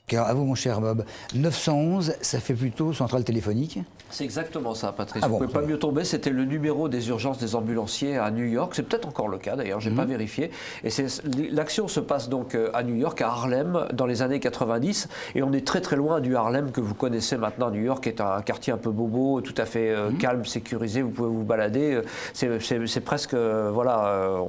Car à vous, mon cher Bob, 911, ça fait plutôt centrale téléphonique. C'est exactement ça, Patrice. Ah bon, vous ne pouvez pas mieux tomber. C'était le numéro des urgences des ambulanciers à New York. C'est peut-être encore le cas, d'ailleurs. Je n'ai pas vérifié. Et l'action se passe donc à New York, à Harlem, dans les années 90. Et on est très très loin du Harlem que vous connaissez maintenant. New York est un quartier un peu bobo, tout à fait calme, sécurisé. Vous pouvez vous balader. C'est presque, voilà,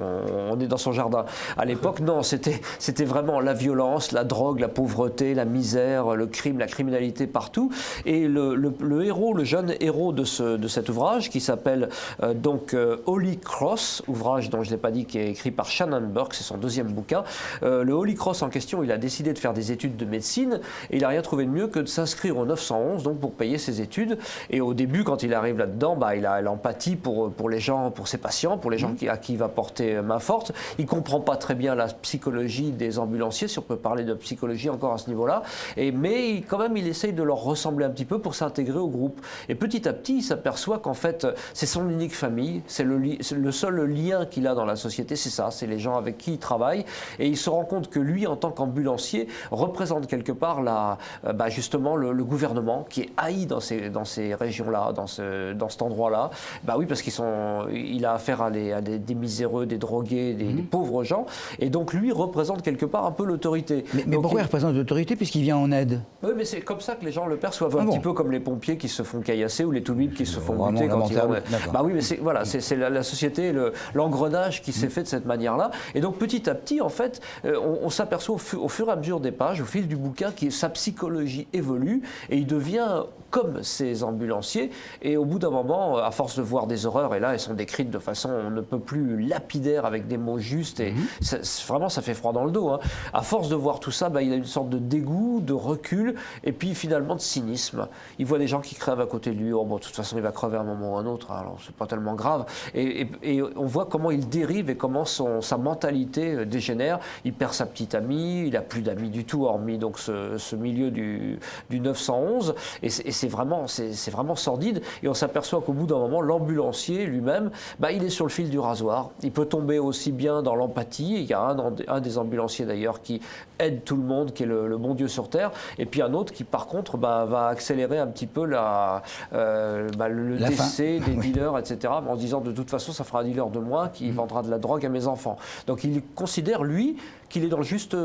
on est dans son jardin. À l'époque, non, c'était vraiment la violence, la drogue, la pauvreté, la misère, le crime, la criminalité partout. Et le héros, le jeune héros de cet ouvrage, qui s'appelle Holy Cross, ouvrage dont je n'ai pas dit, qui est écrit par Shannon Burke, c'est son deuxième bouquin. Le Holy Cross en question, il a décidé de faire des études de médecine et il n'a rien trouvé de mieux que de s'inscrire au 911 donc pour payer ses études. Et au début, quand il arrive là-dedans, il a l'empathie pour les gens, pour ses patients, pour les gens à qui il va porter main forte. Il ne comprend pas très bien la psychologie des ambulanciers, si on peut parler de psychologie encore à ce niveau-là. Mais quand même, il essaye de leur ressembler un petit peu pour s'intégrer au groupe. Et petit à petit, il s'aperçoit qu'en fait, c'est son unique famille, c'est le seul lien qu'il a dans la société, c'est ça, c'est les gens avec qui il travaille. Et il se rend compte que lui, en tant qu'ambulancier, représente quelque part justement le gouvernement qui est haï dans ces régions-là, dans cet endroit-là. Oui, parce il a affaire à des miséreux, des drogués, des pauvres gens. Et donc, lui représente quelque part un peu l'autorité. Mais pourquoi il représente l'autorité puisqu'il vient en aide? Oui, mais c'est comme ça que les gens le perçoivent, un petit peu comme les pompiers qui se font caillasser ou les toubibs qui se font buter quand ils vont... Oui, mais c'est la société, l'engrenage qui s'est fait de cette manière-là. Et donc petit à petit, en fait, on s'aperçoit au fur et à mesure des pages, au fil du bouquin, que sa psychologie évolue et il devient comme ces ambulanciers. Et au bout d'un moment, à force de voir des horreurs, et là, elles sont décrites de façon on ne peut plus lapidaire, avec des mots justes, et vraiment, ça fait froid dans le dos. Hein. À force de voir tout ça, il a une sorte de dégoût, de recul, et puis finalement de cynisme. Il voit des gens qui crèvent à côté de lui. De toute façon, il va crever à un moment ou à un autre, alors c'est pas tellement grave. Et on voit comment il dérive et comment sa mentalité dégénère. Il perd sa petite amie, il n'a plus d'amis du tout, hormis donc ce milieu du 911. Et c'est vraiment sordide. Et on s'aperçoit qu'au bout d'un moment, l'ambulancier lui-même, il est sur le fil du rasoir. Il peut tomber aussi bien dans l'empathie. Il y a un des ambulanciers d'ailleurs qui aide tout le monde, qui est le bon Dieu sur terre. Et puis un autre qui, par contre, va accélérer un petit peu le décès des dealers, etc. En se disant, de toute façon, ça fera un dealer de moins qui vendra de la drogue à mes enfants. Donc il considère, lui, qu'il est dans le juste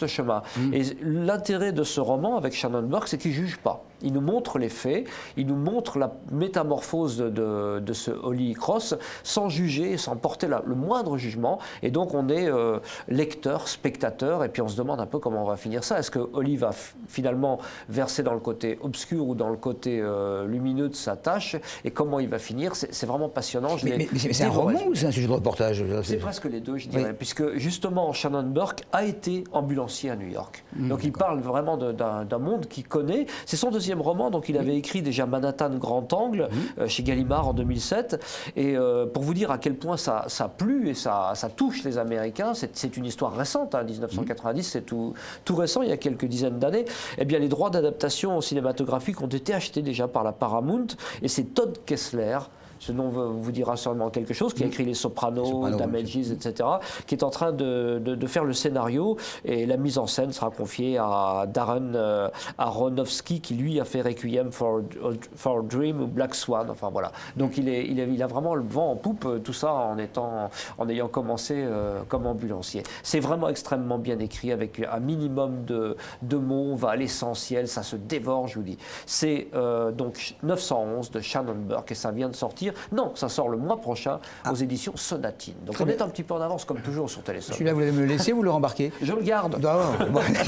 chemin. Et l'intérêt de ce roman avec Shannon Burke, c'est qu'il ne juge pas. Il nous montre les faits, il nous montre la métamorphose de ce Holy Cross sans juger, sans porter le moindre jugement. Et donc on est lecteur, spectateur, et puis on se demande un peu comment on va finir ça. Est-ce que Holly va finalement verser dans le côté obscur ou dans le côté lumineux de sa tâche? Et comment il va finir? C'est vraiment passionnant. Mais c'est un roman ou c'est un sujet de reportage? C'est presque les deux, je dirais, puisque justement Shannon Burke a été ambulancier à New York. Donc il parle vraiment d'un monde qu'il connaît. C'est son deuxième roman, donc il avait écrit déjà Manhattan Grand Angle chez Gallimard en 2007. Et pour vous dire à quel point ça plu et ça touche les Américains, c'est une histoire récente, 1990, c'est tout récent, il y a quelques dizaines d'années. Eh bien, les droits d'adaptation cinématographique ont été achetés déjà par la Paramount, et c'est Todd Kessler, ce nom vous dira sûrement quelque chose, qui a écrit Les Sopranos, Damages, etc., qui est en train de faire le scénario, et la mise en scène sera confiée à Darren Aronofsky, qui lui a fait Requiem for a Dream ou Black Swan, enfin voilà. Donc il a vraiment le vent en poupe, tout ça en ayant commencé comme ambulancier. C'est vraiment extrêmement bien écrit, avec un minimum de mots, on va à l'essentiel, ça se dévore, je vous dis. C'est donc 911 de Shannon Burke, et ça vient de sortir. Non, ça sort le mois prochain aux éditions Sonatine. Donc on est un petit peu en avance, comme toujours, sur Télésol. Celui-là, vous allez me le laisser ou vous le rembarquez? Je le garde.